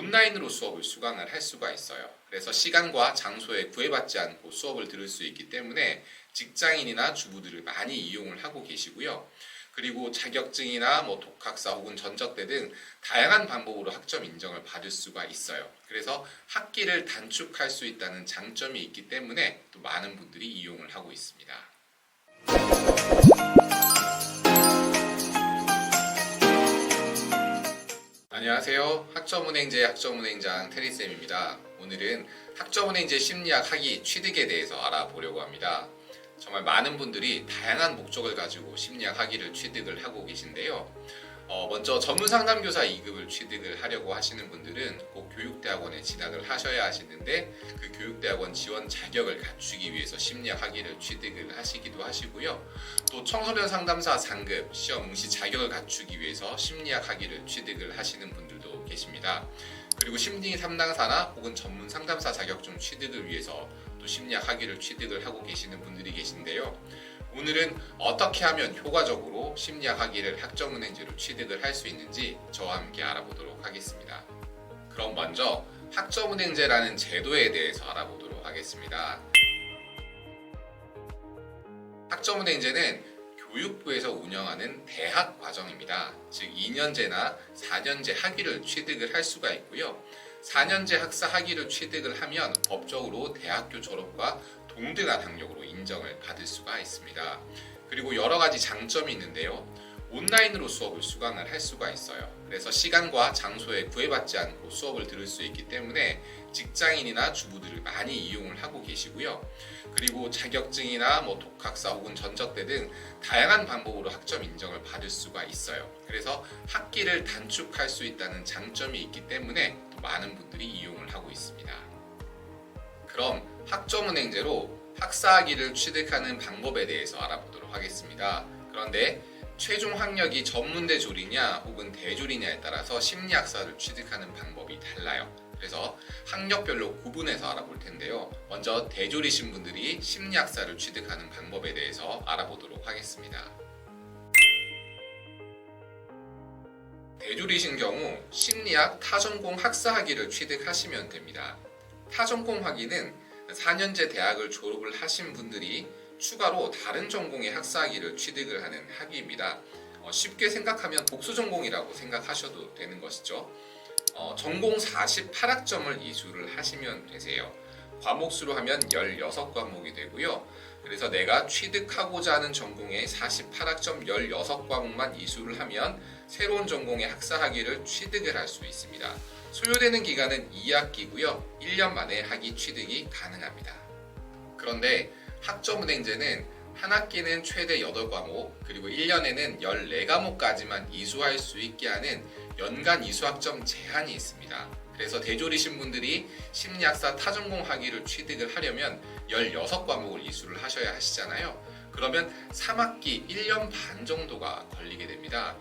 온라인으로 수업을 수강을 할 수가 있어요. 그래서 시간과 장소에 구애받지 않고 수업을 들을 수 있기 때문에 직장인이나 주부들을 많이 이용을 하고 계시고요. 그리고 자격증이나 독학사 혹은 전적대 등 다양한 방법으로 학점 인정을 받을 수가 있어요. 그래서 학기를 단축할 수 있다는 장점이 있기 때문에 또 많은 분들이 이용을 하고 있습니다. 안녕하세요. 학점은행제 학점은행장 테리쌤입니다. 오늘은 학점은행제 심리학 학위 취득에 대해서 알아보려고 합니다. 정말 많은 분들이 다양한 목적을 가지고 심리학 학위를 취득을 하고 계신데요. 먼저 전문상담교사 2급을 취득을 하려고 하시는 분들은 꼭 교육대학원에 진학을 하셔야 하시는데, 그 교육대학원 지원 자격을 갖추기 위해서 심리학 학위를 취득을 하시기도 하시고요. 또 청소년 상담사 3급 시험 응시 자격을 갖추기 위해서 심리학 학위를 취득을 하시는 분들도 계십니다. 그리고 심리 상담사나 혹은 전문 상담사 자격증 취득을 위해서 또 심리학 학위를 취득을 하고 계시는 분들이 계신데요. 오늘은 어떻게 하면 효과적으로 심리학 학위를 학점은행제로 취득을 할 수 있는지 저와 함께 알아보도록 하겠습니다. 그럼 먼저 학점은행제라는 제도에 대해서 알아보도록 하겠습니다. 학점은행제는 교육부에서 운영하는 대학 과정입니다. 즉 2년제나 4년제 학위를 취득을 할 수가 있고요. 4년제 학사 학위를 취득을 하면 법적으로 대학교 졸업과 동등한 학력으로 인정을 받을 수가 있습니다. 그리고 여러 가지 장점이 있는데요. 온라인으로 수업을 수강을 할 수가 있어요. 그래서 시간과 장소에 구애받지 않고 수업을 들을 수 있기 때문에 직장인이나 주부들을 많이 이용을 하고 계시고요. 그리고 자격증이나 독학사 혹은 전적대 등 다양한 방법으로 학점 인정을 받을 수가 있어요. 그래서 학기를 단축할 수 있다는 장점이 있기 때문에 또 많은 분들이 이용을 하고 있습니다. 그럼 학점은행제로 학사학위를 취득하는 방법에 대해서 알아보도록 하겠습니다. 그런데 최종 학력이 전문대졸이냐 혹은 대졸이냐에 따라서 심리학사를 취득하는 방법이 달라요. 그래서 학력별로 구분해서 알아볼 텐데요. 먼저 대졸이신 분들이 심리학사를 취득하는 방법에 대해서 알아보도록 하겠습니다. 대졸이신 경우 심리학 타전공 학사학위를 취득하시면 됩니다. 타전공 학위는 4년제 대학을 졸업을 하신 분들이 추가로 다른 전공의 학사학위를 취득을 하는 학위입니다. 쉽게 생각하면 복수전공이라고 생각하셔도 되는 것이죠. 전공 48학점을 이수를 하시면 되세요. 과목수로 하면 16과목이 되고요. 그래서 내가 취득하고자 하는 전공의 48학점 16과목만 이수를 하면 새로운 전공의 학사학위를 취득을 할 수 있습니다. 소요되는 기간은 2학기고요. 1년 만에 학위 취득이 가능합니다. 그런데 학점은행제는 한 학기는 최대 8과목, 그리고 1년에는 14과목까지만 이수할 수 있게 하는 연간 이수학점 제한이 있습니다. 그래서 대졸이신 분들이 심리학사 타전공 학위를 취득을 하려면 16과목을 이수를 하셔야 하시잖아요. 그러면 3학기 1년 반 정도가 걸리게 됩니다.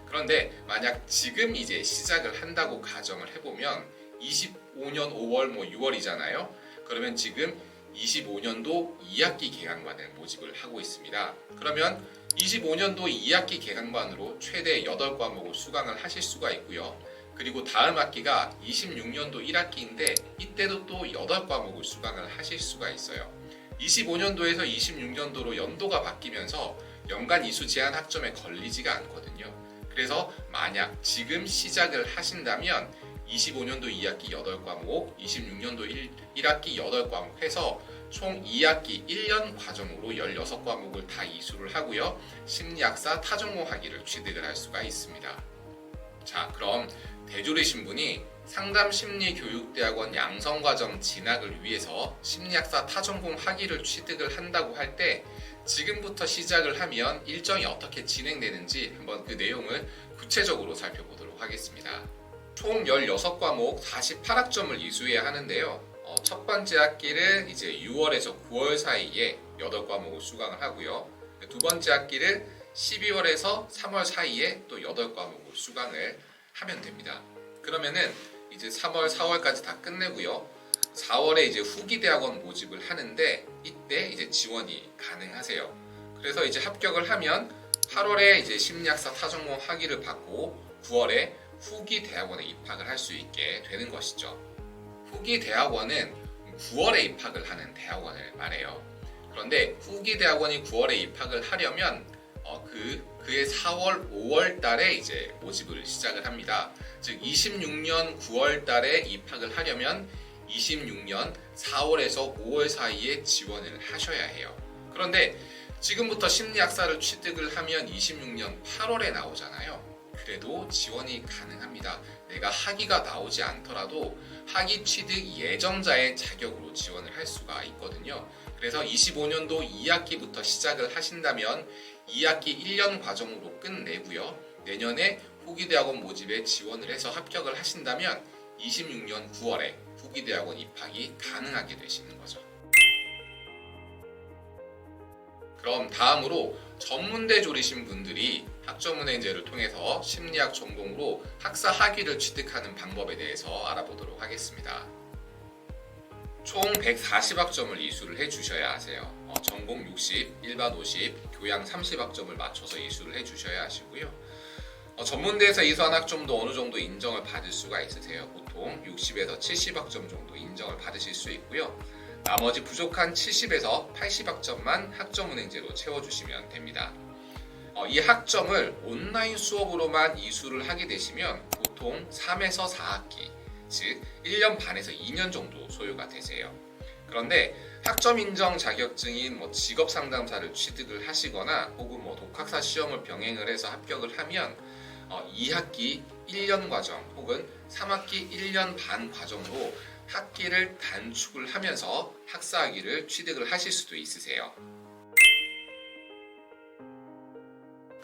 그런데 만약 지금 이제 시작을 한다고 가정을 해보면 25년 5월 6월이잖아요. 그러면 지금 25년도 2학기 개강반을 모집을 하고 있습니다. 그러면 25년도 2학기 개강반으로 최대 8과목을 수강을 하실 수가 있고요. 그리고 다음 학기가 26년도 1학기인데 이때도 또 8과목을 수강을 하실 수가 있어요. 25년도에서 26년도로 연도가 바뀌면서 연간 이수 제한 학점에 걸리지가 않거든요. 그래서 만약 지금 시작을 하신다면 25년도 2학기 8과목, 26년도 1학기 8과목 해서 총 2학기 1년 과정으로 16과목을 다 이수를 하고요. 심리학사 타전공 학위를 취득을 할 수가 있습니다. 자, 그럼 대졸이신 분이 상담심리교육대학원 양성과정 진학을 위해서 심리학사 타전공 학위를 취득을 한다고 할 때 지금부터 시작을 하면 일정이 어떻게 진행되는지 한번 그 내용을 구체적으로 살펴보도록 하겠습니다. 총 16과목 48학점을 이수해야 하는데요. 첫 번째 학기를 이제 6월에서 9월 사이에 8과목을 수강을 하고요. 두 번째 학기를 12월에서 3월 사이에 또 8과목을 수강을 하면 됩니다. 그러면은 이제 3월, 4월까지 다 끝내고요. 4월에 이제 후기 대학원 모집을 하는데 이때 이제 지원이 가능하세요. 그래서 이제 합격을 하면 8월에 이제 심리학사 타전공 학위를 받고 9월에 후기 대학원에 입학을 할 수 있게 되는 것이죠. 후기 대학원은 9월에 입학을 하는 대학원을 말해요. 그런데 후기 대학원이 9월에 입학을 하려면 그의 4월, 5월 달에 이제 모집을 시작을 합니다. 즉 26년 9월 달에 입학을 하려면 26년 4월에서 5월 사이에 지원을 하셔야 해요. 그런데 지금부터 심리학사를 취득을 하면 26년 8월에 나오잖아요. 그래도 지원이 가능합니다. 내가 학위가 나오지 않더라도 학위 취득 예정자의 자격으로 지원을 할 수가 있거든요. 그래서 25년도 2학기부터 시작을 하신다면 2학기 1년 과정으로 끝내고요. 내년에 후기대학원 모집에 지원을 해서 합격을 하신다면 26년 9월에 후기대학원 입학이 가능하게 되시는 거죠. 그럼 다음으로 전문대 졸이신 분들이 학점은행제를 통해서 심리학 전공으로 학사 학위를 취득하는 방법에 대해서 알아보도록 하겠습니다. 총 140학점을 이수를 해주셔야 하세요. 전공 60, 일반 50, 교양 30학점을 맞춰서 이수를 해주셔야 하시고요. 전문대에서 이수한 학점도 어느 정도 인정을 받을 수가 있으세요. 보통 60에서 70학점 정도 인정을 받으실 수 있고요. 나머지 부족한 70에서 80학점만 학점은행제로 채워주시면 됩니다. 이 학점을 온라인 수업으로만 이수를 하게 되시면 보통 3에서 4학기, 즉 1년 반에서 2년 정도 소요가 되세요. 그런데 학점 인정 자격증인 직업상담사를 취득을 하시거나 혹은 독학사 시험을 병행을 해서 합격을 하면 2학기 1년 과정 혹은 3학기 1년 반 과정으로 학기를 단축을 하면서 학사 학위를 취득을 하실 수도 있으세요.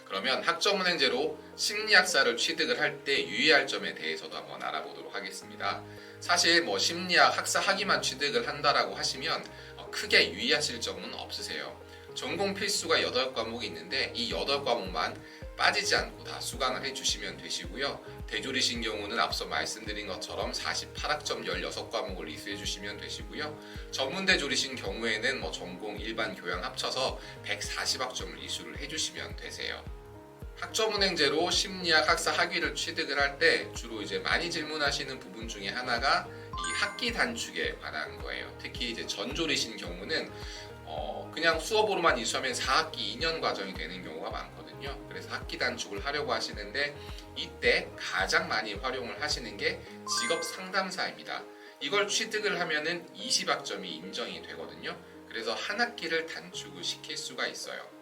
그러면 학점은행제로 심리학사를 취득을 할 때 유의할 점에 대해서도 한번 알아보도록 하겠습니다. 사실 심리학 학사 학위만 취득을 한다라고 하시면 크게 유의하실 점은 없으세요. 전공 필수가 8과목이 있는데 이 8과목만 빠지지 않고 다 수강을 해주시면 되시고요. 대졸이신 경우는 앞서 말씀드린 것처럼 48학점 16과목을 이수해 주시면 되시고요. 전문대졸이신 경우에는 전공 일반 교양 합쳐서 140학점을 이수를 해주시면 되세요. 학점은행제로 심리학 학사 학위를 취득을 할 때 주로 이제 많이 질문하시는 부분 중에 하나가 이 학기 단축에 관한 거예요. 특히 이제 전졸이신 경우는 그냥 수업으로만 이수하면 4학기 2년 과정이 되는 경우가 많거든요. 그래서 학기 단축을 하려고 하시는데 이때 가장 많이 활용을 하시는 게 직업 상담사입니다. 이걸 취득을 하면은 20학점이 인정이 되거든요. 그래서 한 학기를 단축을 시킬 수가 있어요.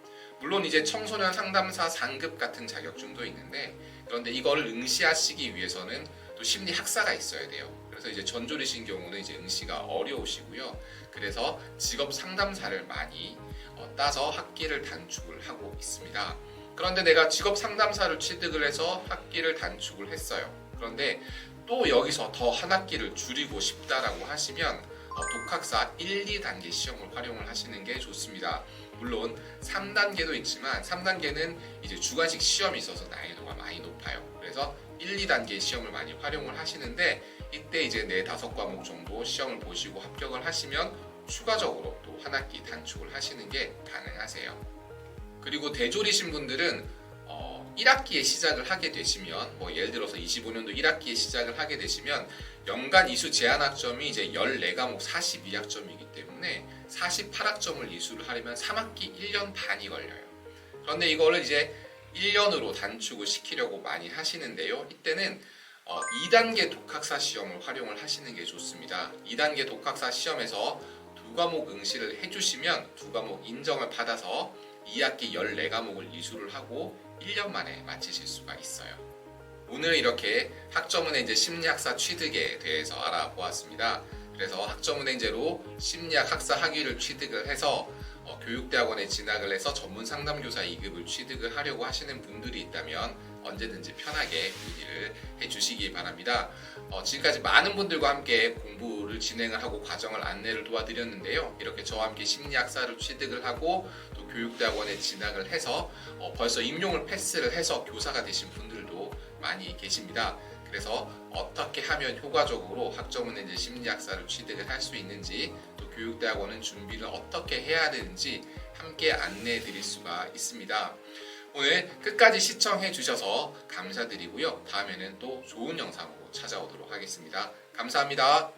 물론 이제 청소년 상담사 상급 같은 자격증도 있는데 그런데 이거를 응시하시기 위해서는 또 심리 학사가 있어야 돼요. 그래서 이제 전졸이신 경우는 이제 응시가 어려우시고요. 그래서 직업 상담사를 많이 따서 학기를 단축을 하고 있습니다. 그런데 내가 직업 상담사를 취득을 해서 학기를 단축을 했어요. 그런데 또 여기서 더 한 학기를 줄이고 싶다라고 하시면 독학사 1, 2단계 시험을 활용을 하시는 게 좋습니다. 물론 3단계도 있지만 3단계는 이제 주관식 시험이 있어서 난이도가 많이 높아요. 그래서 1, 2단계 시험을 많이 활용을 하시는데 이때 이제 4-5과목 정도 시험을 보시고 합격을 하시면 추가적으로 또 한 학기 단축을 하시는 게 가능하세요. 그리고 대졸이신 분들은 1학기에 시작을 하게 되시면 예를 들어서 25년도 1학기에 시작을 하게 되시면 연간 이수 제한 학점이 이제 14과목 42학점이기 때문에 48학점을 이수를 하려면 3학기 1년 반이 걸려요. 그런데 이거를 이제 1년으로 단축을 시키려고 많이 하시는데요. 이때는 2단계 독학사 시험을 활용을 하시는 게 좋습니다. 2단계 독학사 시험에서 2과목 응시를 해주시면 2과목 인정을 받아서 2학기 14과목을 이수를 하고 1년 만에 마치실 수가 있어요. 오늘 이렇게 학점은행제 심리학사 취득에 대해서 알아보았습니다. 그래서 학점은행제로 심리학 학사 학위를 취득을 해서 교육대학원에 진학을 해서 전문상담교사 2급을 취득을 하려고 하시는 분들이 있다면 언제든지 편하게 문의를 해주시기 바랍니다. 지금까지 많은 분들과 함께 공부를 진행을 하고 과정을 안내를 도와드렸는데요. 이렇게 저와 함께 심리학사를 취득을 하고 또 교육대학원에 진학을 해서 벌써 임용을 패스를 해서 교사가 되신 분들도 많이 계십니다. 그래서 어떻게 하면 효과적으로 학점은행제 심리학사를 취득을 할 수 있는지 또 교육대학원은 준비를 어떻게 해야 되는지 함께 안내해 드릴 수가 있습니다. 오늘 끝까지 시청해 주셔서 감사드리고요. 다음에는 또 좋은 영상으로 찾아오도록 하겠습니다. 감사합니다.